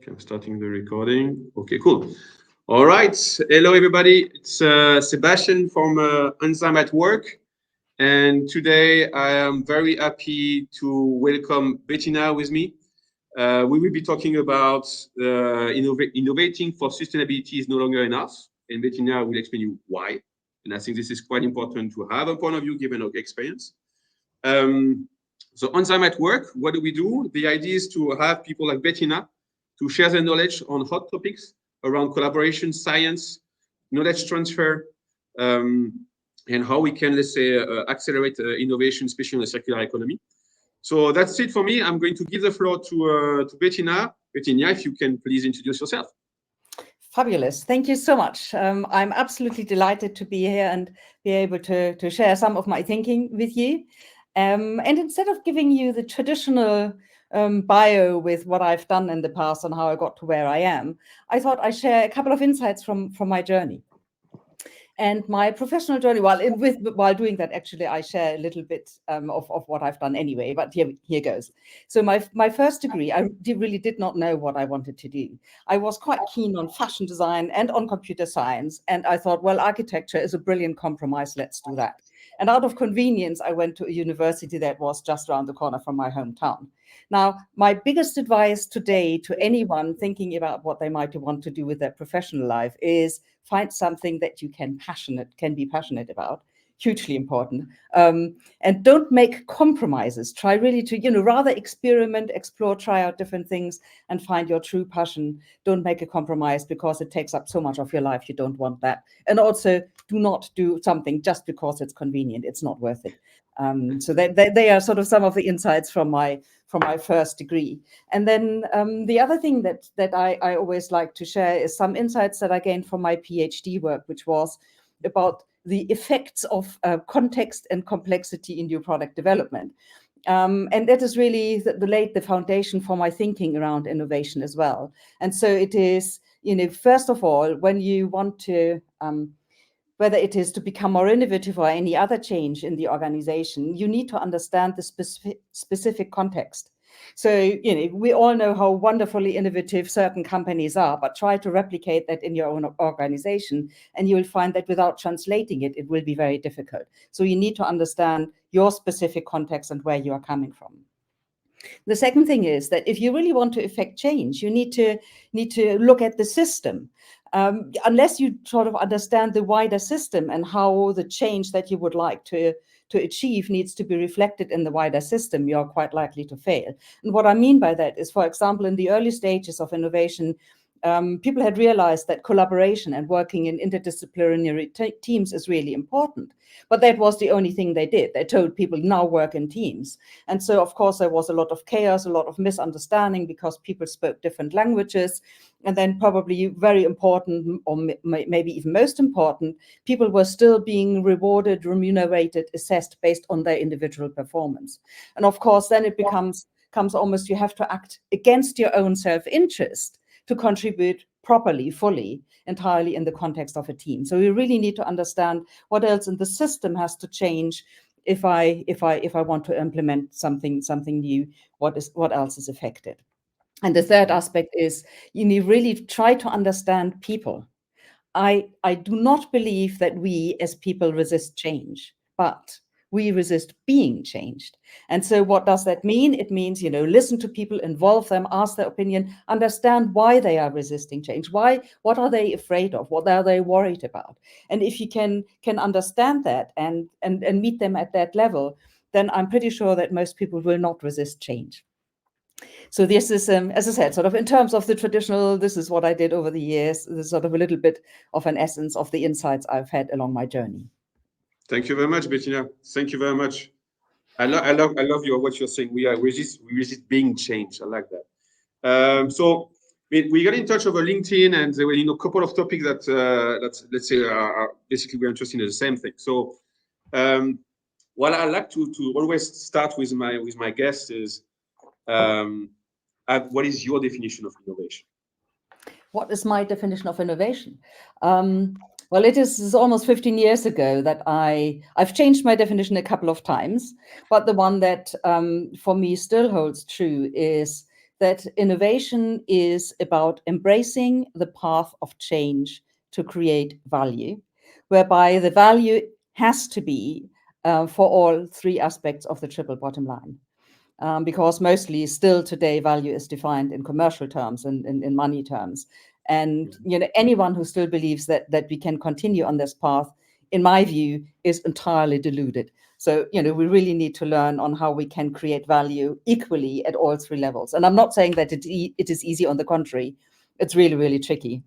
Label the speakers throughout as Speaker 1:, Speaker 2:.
Speaker 1: Okay, I'm starting the recording. Okay, cool. All right. Hello, everybody. It's Sébastien from Enzyme at Work. And today I am very happy to welcome Bettina with me. We will be talking about innovating for sustainability is no longer enough. And Bettina will explain you why. And I think this is quite important to have a point of view given our experience. So Enzyme at Work, what do we do? The idea is to have people like Bettina to share their knowledge on hot topics around collaboration, science, knowledge transfer, and how we can, let's say, accelerate innovation, especially in the circular economy. So that's it for me. I'm going to give the floor to Bettina. Bettina, if you can please introduce yourself.
Speaker 2: Fabulous. Thank you so much. I'm absolutely delighted to be here and be able to share some of my thinking with you. And instead of giving you the traditional bio with what I've done in the past and how I got to where I am, I thought I'd share a couple of insights from my journey. And my professional journey, while doing that, actually, I share a little bit of what I've done anyway, but here goes. So my first degree, I really did not know what I wanted to do. I was quite keen on fashion design and on computer science. And I thought, well, architecture is a brilliant compromise. Let's do that. And out of convenience, I went to a university that was just around the corner from my hometown. Now, my biggest advice today to anyone thinking about what they might want to do with their professional life is find something that you can be passionate about. Hugely important. And don't make compromises. Try really to, rather experiment, explore, try out different things and find your true passion. Don't make a compromise because it takes up so much of your life. You don't want that. And also do not do something just because it's convenient. It's not worth it. So they are sort of some of the insights from my first degree. And then the other thing that I always like to share is some insights that I gained from my PhD work, which was about the effects of context and complexity in new product development. And that is really laid the foundation for my thinking around innovation as well. And so it is, first of all, when you want to, whether it is to become more innovative or any other change in the organization, you need to understand the specific context. So, we all know how wonderfully innovative certain companies are, but try to replicate that in your own organization, and you will find that without translating it, it will be very difficult. So you need to understand your specific context and where you are coming from. The second thing is that if you really want to effect change, you need to look at the system. Unless you sort of understand the wider system and how the change that you would like to achieve needs to be reflected in the wider system, you're quite likely to fail. And what I mean by that is, for example, in the early stages of innovation, people had realized that collaboration and working in interdisciplinary teams is really important. But that was the only thing they did. They told people now work in teams. And so, of course, there was a lot of chaos, a lot of misunderstanding because people spoke different languages. And then probably very important, or maybe even most important, people were still being rewarded, remunerated, assessed based on their individual performance. And of course, then it becomes almost you have to act against your own self-interest to contribute properly, fully, entirely in the context of a team. So we really need to understand what else in the system has to change if I want to implement something new. What else is affected? And the third aspect is you really try to understand people. I do not believe that we as people resist change, but we resist being changed. And so what does that mean? It means, listen to people, involve them, ask their opinion, understand why they are resisting change. What are they afraid of? What are they worried about? And if you can understand that and meet them at that level, then I'm pretty sure that most people will not resist change. So this is, as I said, sort of in terms of the traditional, this is what I did over the years. This is sort of a little bit of an essence of the insights I've had along my journey.
Speaker 1: Thank you very much, Bettina. Thank you very much. I love what you're saying. We resist being changed. I like that. So we got in touch over LinkedIn, and there were a couple of topics that let's say are basically we're interested in the same thing. So what I like to always start with my guests is what is your definition of innovation?
Speaker 2: What is my definition of innovation? Well, it is almost 15 years ago that I've changed my definition a couple of times, but the one that for me still holds true is that innovation is about embracing the path of change to create value, whereby the value has to be for all three aspects of the triple bottom line. Because mostly still today value is defined in commercial terms and in money terms. And anyone who still believes that we can continue on this path, in my view, is entirely deluded. So, we really need to learn on how we can create value equally at all three levels. And I'm not saying that it is easy. On the contrary, it's really, really tricky,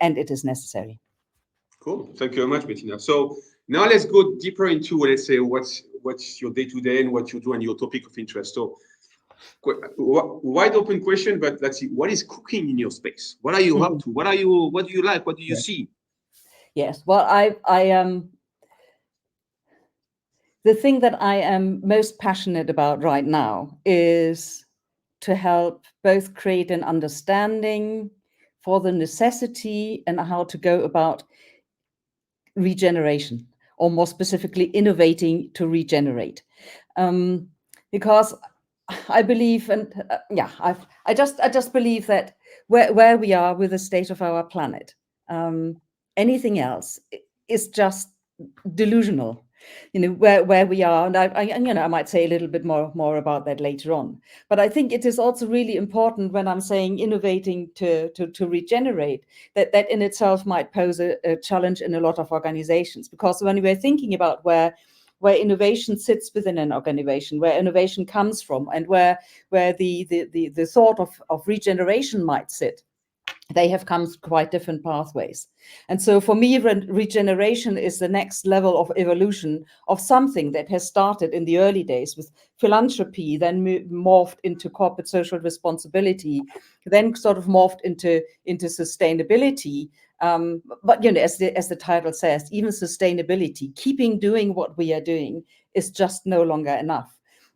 Speaker 2: and it is necessary.
Speaker 1: Cool. Thank you very much, Bettina. So now let's go deeper into, let's say, what's your day-to-day and what you do and your topic of interest. So wide open question, but let's see, what is cooking in your space? What are you up to? What do you like? What do you see?
Speaker 2: Yes. Well, I the thing that I am most passionate about right now is to help both create an understanding for the necessity and how to go about regeneration, or more specifically, innovating to regenerate. Because I believe, and I just believe that where we are with the state of our planet, anything else is just delusional. Where we are, and I might say a little bit more about that later on. But I think it is also really important when I'm saying innovating to regenerate, that in itself might pose a challenge in a lot of organizations, because when we're thinking about where innovation sits within an organization, where innovation comes from, and where the thought of regeneration might sit, they have come quite different pathways. And so for me, regeneration is the next level of evolution of something that has started in the early days with philanthropy, then morphed into corporate social responsibility, then sort of morphed into sustainability. But as the title says, even sustainability, keeping doing what we are doing, is just no longer enough.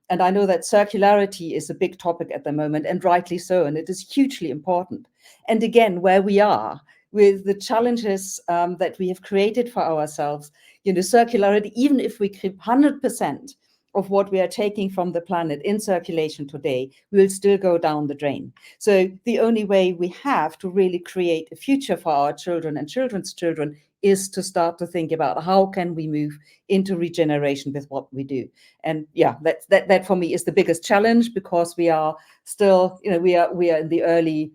Speaker 2: And I know that circularity is a big topic at the moment, and rightly so, and it is hugely important. And again, where we are with the challenges that we have created for ourselves, circularity, even if we keep 100% of what we are taking from the planet in circulation today, will still go down the drain. So the only way we have to really create a future for our children and children's children is to start to think about how can we move into regeneration with what we do. And that for me is the biggest challenge, because we are still, we are in the early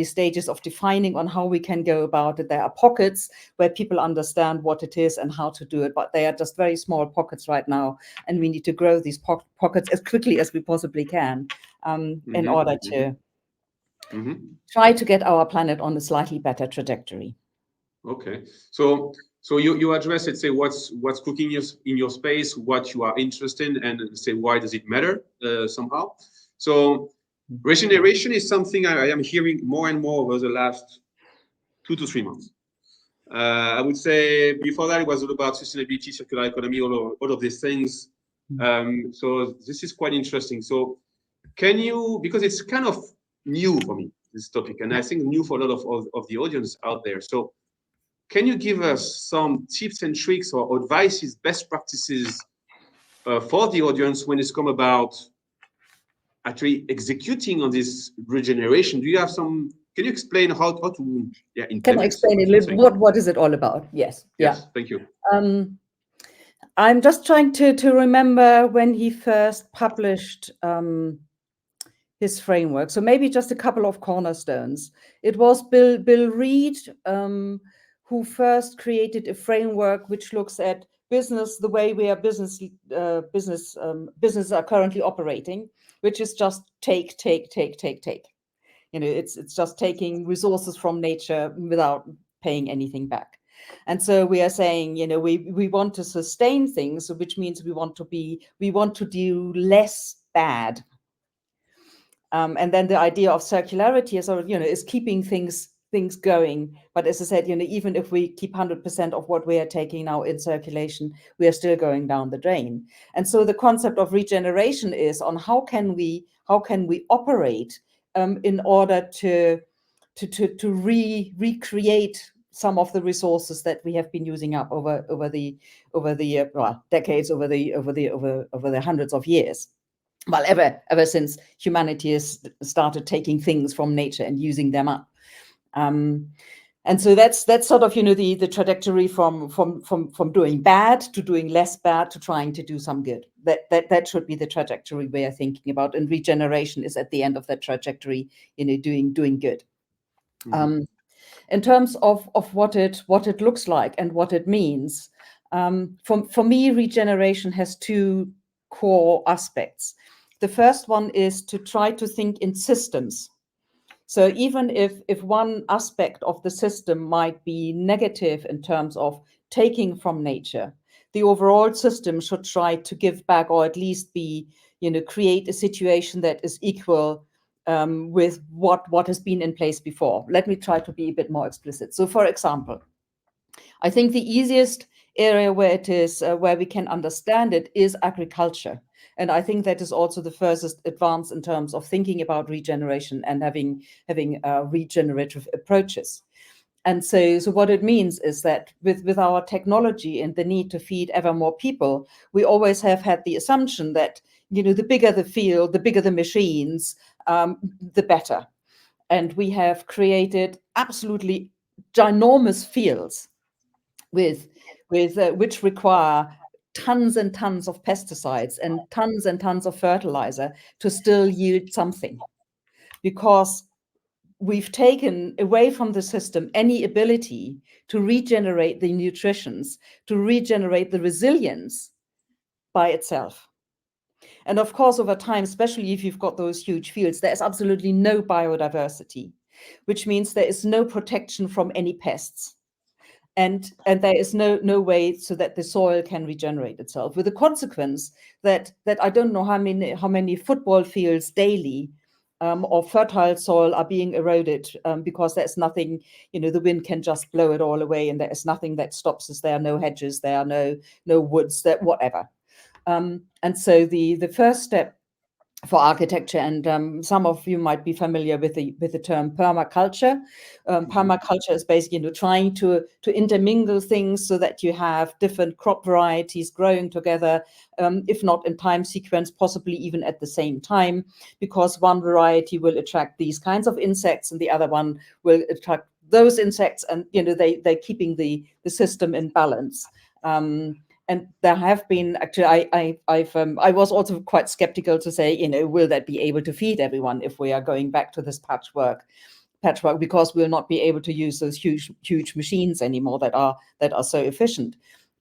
Speaker 2: stages of defining on how we can go about it. There are pockets where people understand what it is and how to do it, but they are just very small pockets right now, and we need to grow these pockets as quickly as we possibly can in order to try to get our planet on a slightly better trajectory.
Speaker 1: Okay, so you address, let's say, what's cooking in your space, what you are interested in, and say why does it matter somehow. So regeneration is something I am hearing more and more over the last 2 to 3 months. I would say before that it was all about sustainability, circular economy, all of these things. So this is quite interesting. So can you, because it's kind of new for me, this topic, and I think new for a lot of the audience out there. So can you give us some tips and tricks or advices, best practices for the audience when it's come about actually executing on this regeneration? Do you have some? Can you explain how to implement?
Speaker 2: Can I explain a little what is it all about? Yes.
Speaker 1: Yes. Thank you.
Speaker 2: I'm just trying to remember when he first published his framework. So maybe just a couple of cornerstones. It was Bill Reed who first created a framework which looks at business, the way we are businesses are currently operating, which is just take. It's just taking resources from nature without paying anything back. And so we are saying, we want to sustain things, which means we want to do less bad. And then the idea of circularity is sort of, is keeping things going. But as I said, even if we keep 100% of what we are taking now in circulation, we are still going down the drain. And so the concept of regeneration is on how can we operate in order to recreate some of the resources that we have been using up over the decades, over the hundreds of years. well, ever since humanity has started taking things from nature and using them up. And so that's sort of, the trajectory from doing bad to doing less bad to trying to do some good. That should be the trajectory we are thinking about. And regeneration is at the end of that trajectory, doing good. In terms of what it looks like and what it means, for me, regeneration has two core aspects. The first one is to try to think in systems. So even if one aspect of the system might be negative in terms of taking from nature, the overall system should try to give back, or at least be, create a situation that is equal with what has been in place before. Let me try to be a bit more explicit. So, for example, I think the easiest area where it is where we can understand it is agriculture. And I think that is also the furthest advance in terms of thinking about regeneration and having regenerative approaches. And so what it means is that with our technology and the need to feed ever more people, we always have had the assumption that, the bigger the field, the bigger the machines, the better. And we have created absolutely ginormous fields with which require tons and tons of pesticides and tons of fertilizer to still yield something, because we've taken away from the system any ability to regenerate the nutritions, to regenerate the resilience by itself. And of course, over time, especially if you've got those huge fields, there's absolutely no biodiversity, which means there is no protection from any pests. And there is no way so that the soil can regenerate itself, with the consequence that I don't know how many football fields daily or fertile soil are being eroded because there's nothing, the wind can just blow it all away, and there is nothing that stops us. There are no hedges, there are no woods, that whatever. And so the first step for architecture, and some of you might be familiar with the term permaculture. Permaculture is basically, trying to intermingle things so that you have different crop varieties growing together, if not in time sequence, possibly even at the same time, because one variety will attract these kinds of insects and the other one will attract those insects, and they're keeping the system in balance. And there have been, actually, I was also quite skeptical to say, will that be able to feed everyone if we are going back to this patchwork, because we'll not be able to use those huge machines anymore that are so efficient.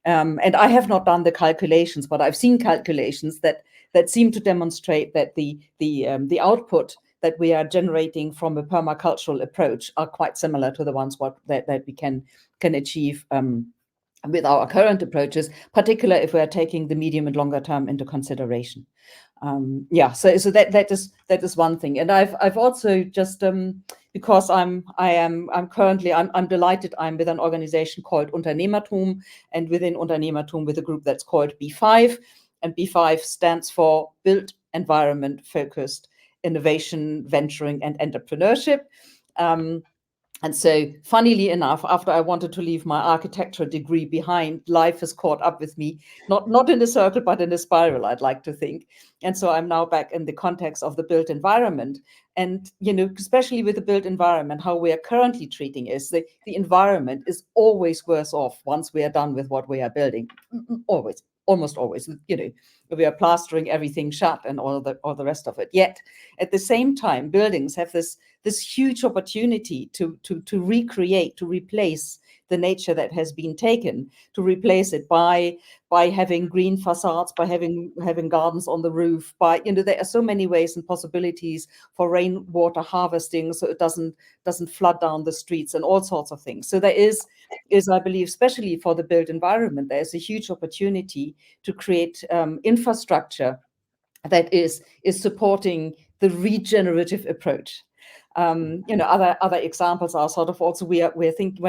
Speaker 2: And I have not done the calculations, but I've seen calculations that seem to demonstrate that the output that we are generating from a permacultural approach are quite similar to the ones that we can achieve with our current approaches, particularly if we are taking the medium and longer term into consideration. So that is one thing. And I've also just because I'm delighted, I'm with an organization called Unternehmertum, and within Unternehmertum with a group that's called B5, and B5 stands for Built Environment Focused Innovation, Venturing and Entrepreneurship. And so, funnily enough, after I wanted to leave my architecture degree behind, life has caught up with me, not in a circle, but in a spiral, I'd like to think. And so I'm now back in the context of the built environment. And, especially with the built environment, how we are currently treating is the environment is always worse off once we are done with what we are building. Always, almost always, we are plastering everything shut and all the rest of it. Yet, at the same time, buildings have this huge opportunity to recreate, to replace the nature that has been taken, to replace it by having green facades, by having gardens on the roof, by, there are so many ways and possibilities for rainwater harvesting, so it doesn't flood down the streets and all sorts of things. So there is I believe, especially for the built environment, there's a huge opportunity to create infrastructure that is supporting the regenerative approach. Other examples are sort of also when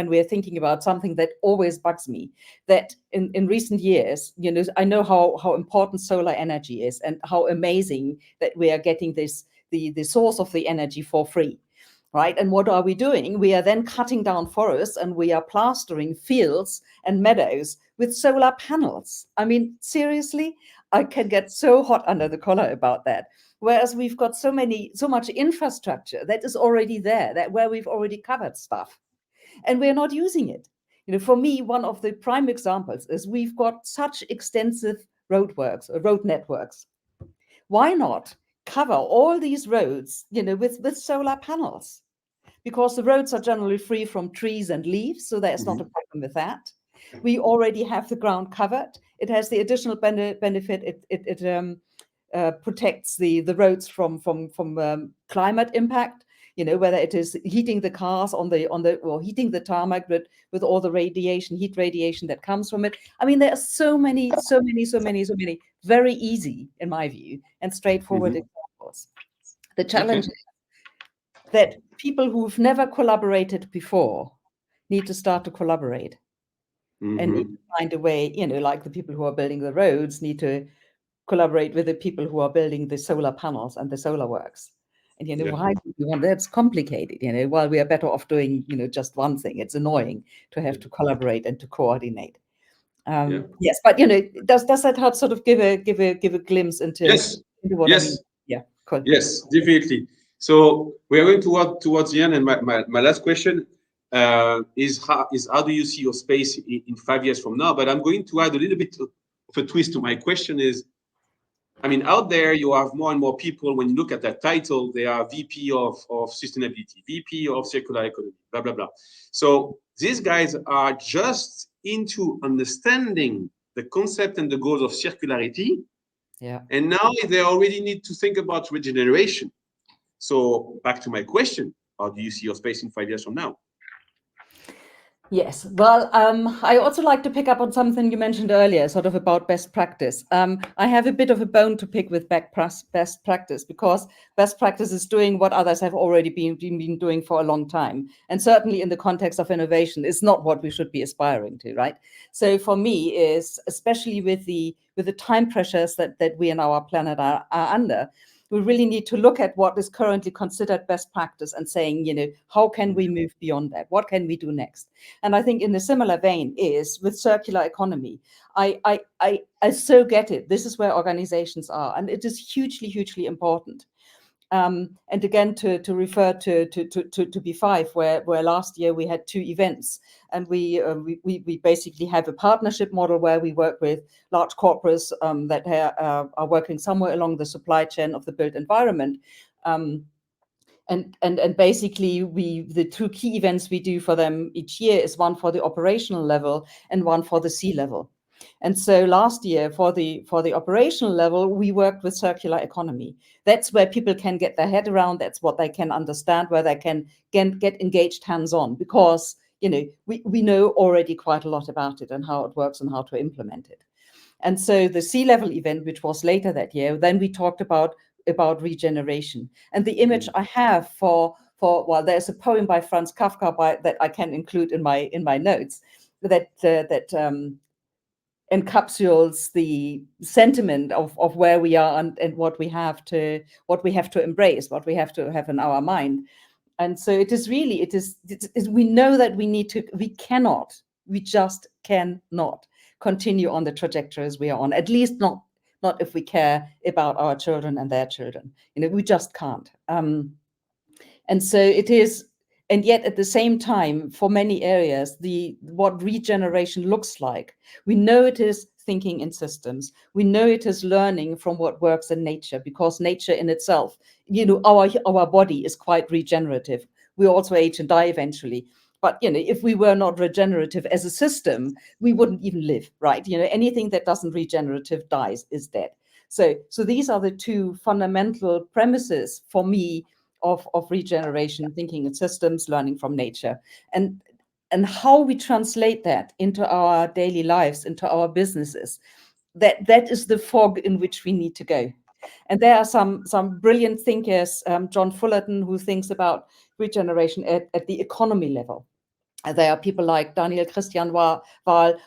Speaker 2: we're thinking about something that always bugs me, that in recent years, I know how important solar energy is and how amazing that we are getting the source of the energy for free. Right. And what are we doing? We are then cutting down forests and we are plastering fields and meadows with solar panels. I mean, seriously, I can get so hot under the collar about that. Whereas we've got so much infrastructure that is already there, that where we've already covered stuff, and we're not using it. For me, one of the prime examples is we've got such extensive road networks. Why not cover all these roads, with solar panels? Because the roads are generally free from trees and leaves, so there's not a problem with that. We already have the ground covered. It has the additional benefit. It protects the roads from climate impact. Whether it is heating the cars or heating the tarmac with all the heat radiation that comes from it. I mean, there are so many very easy, in my view, and straightforward examples. The challenge is that people who've never collaborated before need to start to collaborate and need to find a way, like the people who are building the roads need to collaborate with the people who are building the solar panels and the solar works. And why do we want that's complicated? While we are better off doing, just one thing. It's annoying to have to collaborate and to coordinate. Yes, but does that help sort of give a glimpse into what I mean? Yeah, cool.
Speaker 1: Yes, definitely. So we are going towards the end, and my last question is how do you see your space in 5 years from now? But I'm going to add a little bit of a twist to my question. Is, I mean, out there you have more and more people. When you look at that title, they are VP of sustainability, VP of circular economy, blah blah blah. So these guys are just into understanding the concept and the goals of circularity.
Speaker 2: Yeah.
Speaker 1: And now they already need to think about regeneration. So back to my question, how do you see your space in 5 years from now?
Speaker 2: Yes, well, I also like to pick up on something you mentioned earlier, sort of about best practice. I have a bit of a bone to pick with best practice, because best practice is doing what others have already been doing for a long time. And certainly in the context of innovation, is not what we should be aspiring to, right? So for me, is especially with the time pressures that we and our planet are under, we really need to look at what is currently considered best practice and saying, how can we move beyond that? What can we do next? And I think in a similar vein is with circular economy. I so get it. This is where organizations are, and it is hugely, hugely important. And again, to refer to B5, where last year we had 2 events, and we basically have a partnership model where we work with large corporates that are working somewhere along the supply chain of the built environment. And basically the 2 key events we do for them each year is one for the operational level and one for the C level. And so last year for the operational level, we worked with circular economy. That's where people can get their head around. That's what they can understand, where they can get engaged hands-on, because we know already quite a lot about it and how it works and how to implement it. And so the C-level event, which was later that year, then we talked about regeneration. And the image I have for well, there's a poem by Franz Kafka that I can include in my notes that encapsulates the sentiment of where we are and what we have to embrace, what we have to have in our mind. And so it is really, we know that we just cannot continue on the trajectories we are on, at least not if we care about our children and their children. We just can't. And so it is, and yet at the same time, for many areas, what regeneration looks like, we know it is thinking in systems. We know it is learning from what works in nature, because nature in itself, our body is quite regenerative. We also age and die eventually. But if we were not regenerative as a system, we wouldn't even live, right? Anything that doesn't regenerative dies, is dead. So these are the 2 fundamental premises for me of regeneration: thinking in systems, learning from nature, and how we translate that into our daily lives, into our businesses. That is the fog in which we need to go. And there are some brilliant thinkers, John Fullerton, who thinks about regeneration at the economy level. There are people like Daniel Christian Wahl,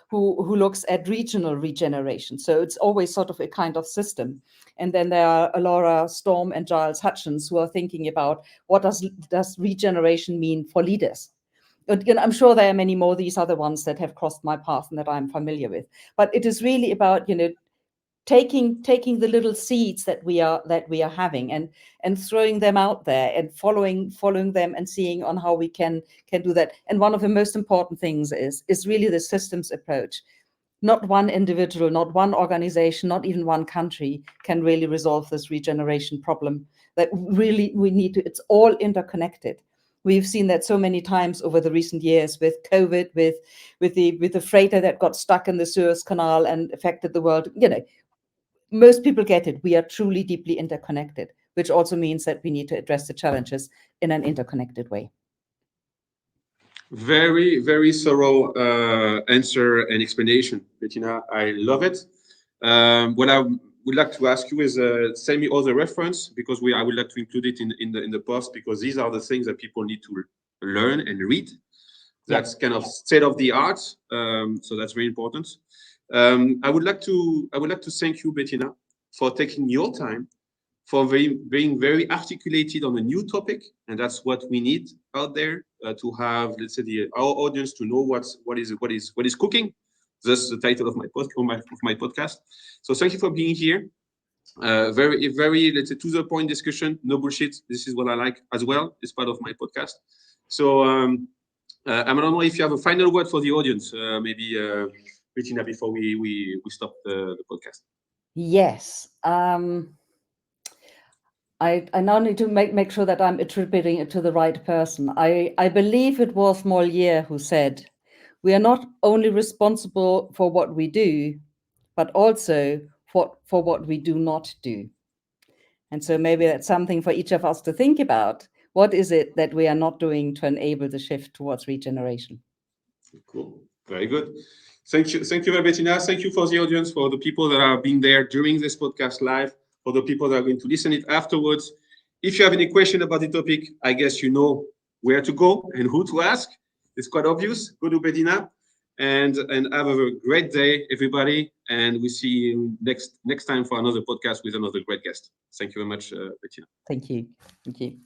Speaker 2: who looks at regional regeneration. So it's always sort of a kind of system. And then there are Laura Storm and Giles Hutchins, who are thinking about what does regeneration mean for leaders. I'm sure there are many more. These are the ones that have crossed my path and that I'm familiar with. But it is really about, taking the little seeds that we are having and throwing them out there and following them and seeing on how we can do that. And one of the most important things is really the systems approach. Not one individual, not one organization, not even one country can really resolve this regeneration problem. That really we need to. It's all interconnected. We've seen that so many times over the recent years with COVID, with the freighter that got stuck in the Suez Canal and affected the world. Most people get it. We are truly deeply interconnected, which also means that we need to address the challenges in an interconnected way.
Speaker 1: Very, very thorough answer and explanation, Bettina. I love it. What I would like to ask you is send me all the reference, because I would like to include it in the post, because these are the things that people need to learn and read. That's kind of state of the art. So that's very important. I would like to thank you, Bettina, for taking your time, for being very articulated on a new topic, and that's what we need out there to have, let's say, our audience to know what is cooking. That's the title of my podcast. So thank you for being here. Very, let's say, to the point discussion, no bullshit. This is what I like as well. It's part of my podcast. So I don't know if you have a final word for the audience, maybe Bettina, before we stop the podcast.
Speaker 2: Yes. I now need to make sure that I'm attributing it to the right person. I believe it was Molière who said, "We are not only responsible for what we do, but also for what we do not do." And so maybe that's something for each of us to think about. What is it that we are not doing to enable the shift towards regeneration?
Speaker 1: Cool. Very good. Thank you, Bettina. Thank you for the audience, for the people that are being there during this podcast live, for the people that are going to listen it afterwards. If you have any question about the topic, I guess you know where to go and who to ask. It's quite obvious. Go to Bettina, and have a great day, everybody. And we see you next time for another podcast with another great guest. Thank you very much, Bettina.
Speaker 2: Thank you. Thank you.